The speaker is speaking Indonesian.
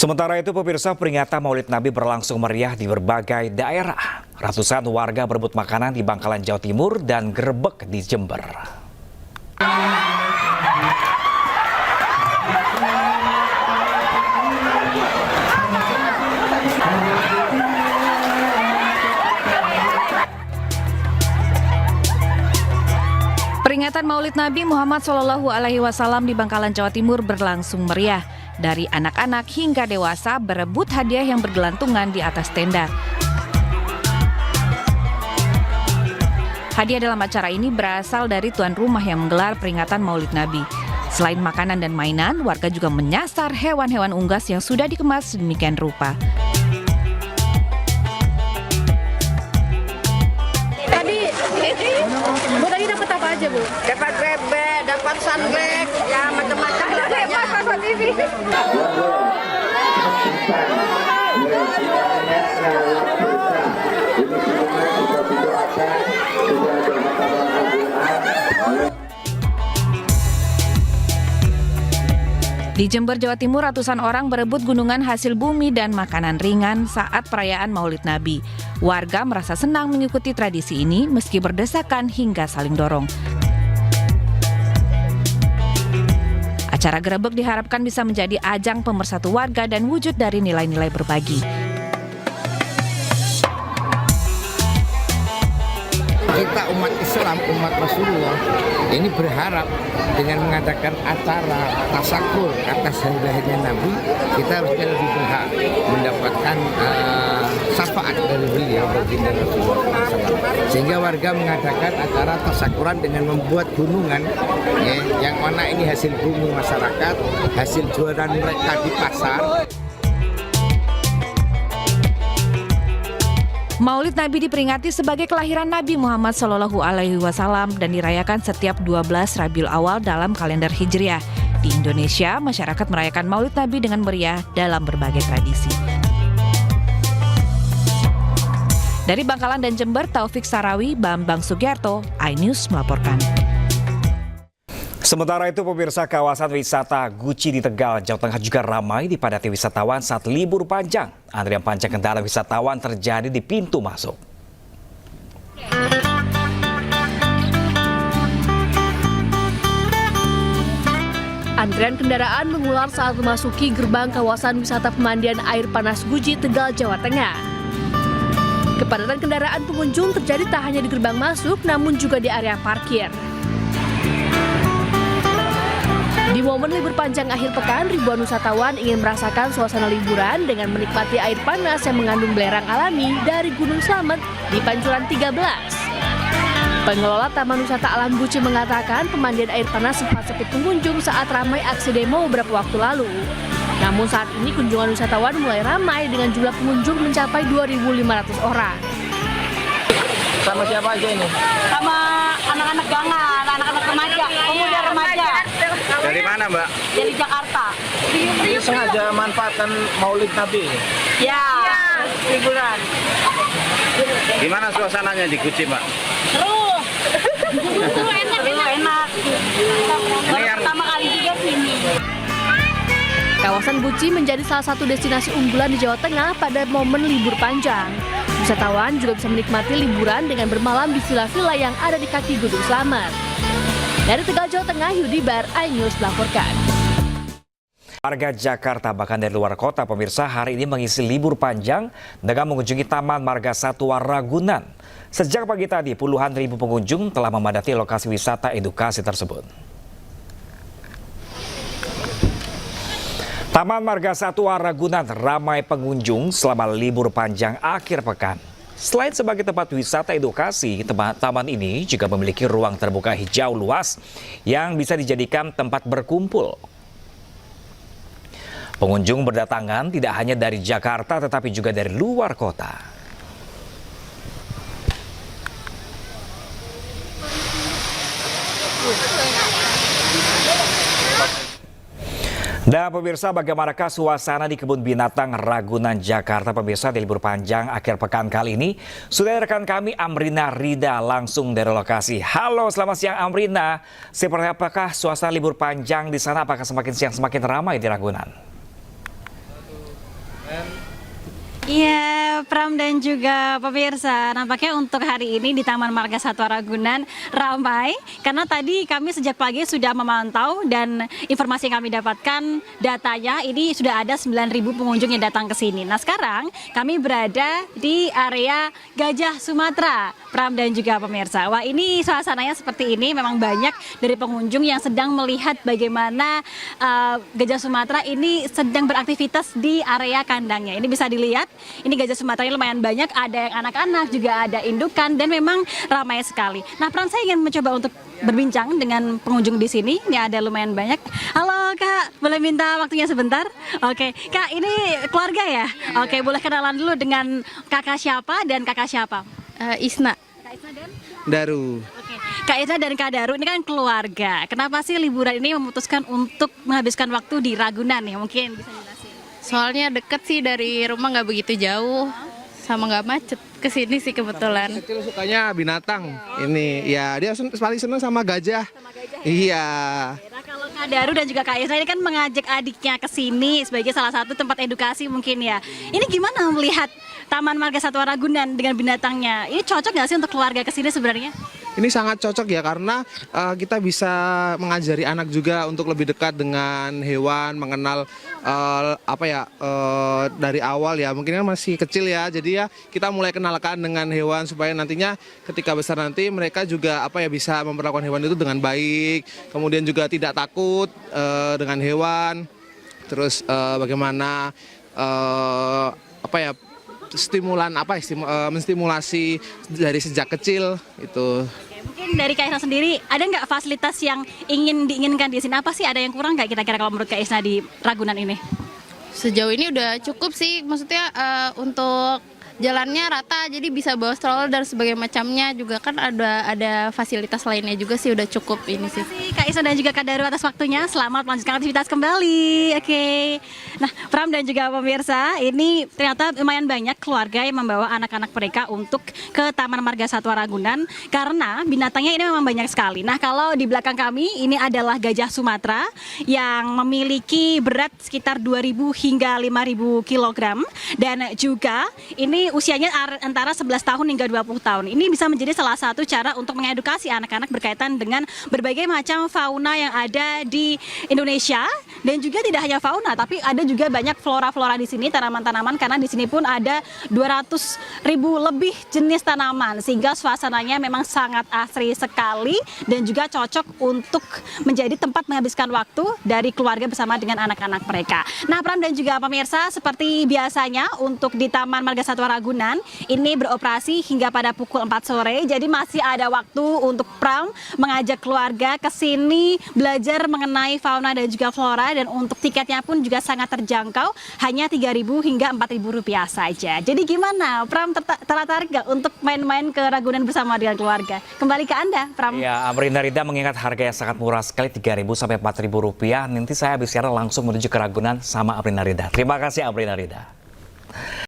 Sementara itu pemirsa, peringatan Maulid Nabi berlangsung meriah di berbagai daerah. Ratusan warga berebut makanan di Bangkalan, Jawa Timur dan gerebek di Jember. Peringatan Maulid Nabi Muhammad SAW di Bangkalan, Jawa Timur berlangsung meriah. Dari anak-anak hingga dewasa berebut hadiah yang bergelantungan di atas tenda. Hadiah dalam acara ini berasal dari tuan rumah yang menggelar peringatan Maulid Nabi. Selain makanan dan mainan, warga juga menyasar hewan-hewan unggas yang sudah dikemas sedemikian rupa. Bu tadi dapat apa aja, Bu? Dapat bebek, dapat sandlek, ya macam-macam. Di Jember, Jawa Timur, ratusan orang berebut gunungan hasil bumi dan makanan ringan saat perayaan Maulid Nabi. Warga merasa senang mengikuti tradisi ini meski berdesakan hingga saling dorong. Acara gerebek diharapkan bisa menjadi ajang pemersatu warga dan wujud dari nilai-nilai berbagi. Kita umat Islam, umat Rasulullah ini berharap dengan mengadakan acara tasakur atas hari lahirnya Nabi, kita harusnya lebih berhak mendapatkan syafaat dari beliau baginda Rasulullah SAW. Sehingga warga mengadakan acara tasakuran dengan membuat gunungan, ya, yang mana ini hasil bumi masyarakat, hasil jualan mereka di pasar. Maulid Nabi diperingati sebagai kelahiran Nabi Muhammad SAW dan dirayakan setiap 12 Rabiul Awal dalam kalender Hijriah. Di Indonesia, masyarakat merayakan Maulid Nabi dengan meriah dalam berbagai tradisi. Dari Bangkalan dan Jember, Taufik Sarawi, Bambang Sugiarto, iNews melaporkan. Sementara itu pemirsa, kawasan wisata Guci di Tegal, Jawa Tengah juga ramai dipadati wisatawan saat libur panjang. Antrian panjang kendaraan wisatawan terjadi di pintu masuk. Antrian kendaraan mengular saat memasuki gerbang kawasan wisata pemandian air panas Guci, Tegal, Jawa Tengah. Kepadatan kendaraan pengunjung terjadi tak hanya di gerbang masuk, namun juga di area parkir. Di momen libur panjang akhir pekan, ribuan wisatawan ingin merasakan suasana liburan dengan menikmati air panas yang mengandung belerang alami dari Gunung Slamet di Pancuran 13. Pengelola Taman Wisata Alam Guci mengatakan pemandian air panas sempat sepi pengunjung saat ramai aksi demo beberapa waktu lalu. Namun saat ini kunjungan wisatawan mulai ramai dengan jumlah pengunjung mencapai 2.500 orang. Sama siapa aja ini? Sama anak-anak gangan, anak-anak remaja, pemuda remaja. Dari mana, Mbak? Dari Jakarta. Ini sengaja manfaatkan Maulid Nabi. Ya, liburan. Gimana suasananya di Guci, Mbak? Seru enak. Baru pertama kali juga sini. Kawasan Guci menjadi salah satu destinasi unggulan di Jawa Tengah pada momen libur panjang. Wisatawan juga bisa menikmati liburan dengan bermalam di villa-villa yang ada di kaki Gunung Slamet. Dari Tegal, Jawa Tengah, Yudi Bar, iNews melaporkan. Warga Jakarta bahkan dari luar kota pemirsa hari ini mengisi libur panjang dengan mengunjungi Taman Marga Satwa Ragunan. Sejak pagi tadi puluhan ribu pengunjung telah memadati lokasi wisata edukasi tersebut. Taman Marga Satwa Ragunan ramai pengunjung selama libur panjang akhir pekan. Selain sebagai tempat wisata edukasi, taman ini juga memiliki ruang terbuka hijau luas yang bisa dijadikan tempat berkumpul. Pengunjung berdatangan tidak hanya dari Jakarta tetapi juga dari luar kota. Dan pemirsa, bagaimanakah suasana di Kebun Binatang Ragunan, Jakarta pemirsa di libur panjang akhir pekan kali ini? Sudah rekan kami Amrina Rida langsung dari lokasi. Halo, selamat siang Amrina. Seperti apakah suasana libur panjang di sana? Apakah semakin siang semakin ramai di Ragunan? Pram dan juga pemirsa. Nampaknya untuk hari ini di Taman Marga Satwa Ragunan ramai karena tadi kami sejak pagi sudah memantau dan informasi yang kami dapatkan datanya ini sudah ada 9.000 pengunjung yang datang ke sini. Nah sekarang kami berada di area Gajah Sumatera, Pram dan juga pemirsa. Wah ini suasananya seperti ini, memang banyak dari pengunjung yang sedang melihat bagaimana Gajah Sumatera ini sedang beraktivitas di area kandangnya. Ini bisa dilihat, ini Gajah Sumatera ini lumayan banyak, ada yang anak-anak, juga ada indukan, dan memang ramai sekali. Nah, Pram, saya ingin mencoba untuk berbincang dengan pengunjung di sini. Ini ada lumayan banyak. Halo Kak, boleh minta waktunya sebentar? Oke, Kak, ini keluarga ya? Oke, boleh kenalan dulu dengan kakak siapa dan kakak siapa? Isna. Kak Isna dan? Daru. Oke, Kak Isna dan Kak Daru ini kan keluarga. Kenapa sih liburan ini memutuskan untuk menghabiskan waktu di Ragunan ya? Mungkin bisa jelasin. Soalnya deket sih dari rumah, nggak begitu jauh, sama nggak macet. Kesini sih kebetulan. Kecil sukanya binatang. Ini ya dia paling seneng sama gajah. Iya. Nah, kalau Kak Daru dan juga Kak Isna ini kan mengajak adiknya ke sini sebagai salah satu tempat edukasi mungkin ya. Ini gimana melihat Taman Marga Satwa Ragunan dengan binatangnya? Ini cocok nggak sih untuk keluarga ke sini sebenarnya? Ini sangat cocok ya karena kita bisa mengajari anak juga untuk lebih dekat dengan hewan, mengenal dari awal ya. Mungkin kan masih kecil ya. Jadi ya kita mulai kenalkan dengan hewan supaya nantinya ketika besar nanti mereka juga bisa memperlakukan hewan itu dengan baik. Kemudian juga tidak takut dengan hewan. Terus bagaimana menstimulasi dari sejak kecil itu. Oke, mungkin dari Kak Isna sendiri ada nggak fasilitas yang diinginkan di sini? Apa sih ada yang kurang nggak kira-kira kalau menurut Kak Isna di Ragunan ini? Sejauh ini udah cukup sih, maksudnya untuk jalannya rata, jadi bisa bawa stroller dan sebagainya macamnya, juga kan ada fasilitas lainnya juga sih, udah cukup ini sih. Terima kasih Kak Isna dan juga Kak Daru atas waktunya. Selamat melanjutkan aktivitas kembali. Oke. Nah, Pram dan juga pemirsa, ini ternyata lumayan banyak keluarga yang membawa anak-anak mereka untuk ke Taman Marga Satwa Ragunan karena binatangnya ini memang banyak sekali. Nah, kalau di belakang kami ini adalah gajah Sumatera yang memiliki berat sekitar 2.000 hingga 5.000 kilogram dan juga ini usianya antara 11 tahun hingga 20 tahun. Ini bisa menjadi salah satu cara untuk mengedukasi anak-anak berkaitan dengan berbagai macam fauna yang ada di Indonesia, dan juga tidak hanya fauna tapi ada juga banyak flora-flora di sini, tanaman-tanaman, karena di sini pun ada 200.000 lebih jenis tanaman sehingga suasananya memang sangat asri sekali dan juga cocok untuk menjadi tempat menghabiskan waktu dari keluarga bersama dengan anak-anak mereka. Nah, Pram dan juga pemirsa, seperti biasanya untuk di Taman Marga Satwa Ragunan ini beroperasi hingga pada pukul 4 sore. Jadi masih ada waktu untuk Pram mengajak keluarga ke sini belajar mengenai fauna dan juga flora, dan untuk tiketnya pun juga sangat terjangkau, hanya 3.000 hingga 4.000 rupiah saja. Jadi gimana, Pram tertarik nggak untuk main-main ke Ragunan bersama dengan keluarga? Kembali ke Anda, Pram. Ya, Amrina Rida mengingat harga yang sangat murah sekali, 3.000 sampai 4.000 rupiah. Nanti saya habis siaran langsung menuju ke Ragunan sama Amrina Rida. Terima kasih Amrina Rida.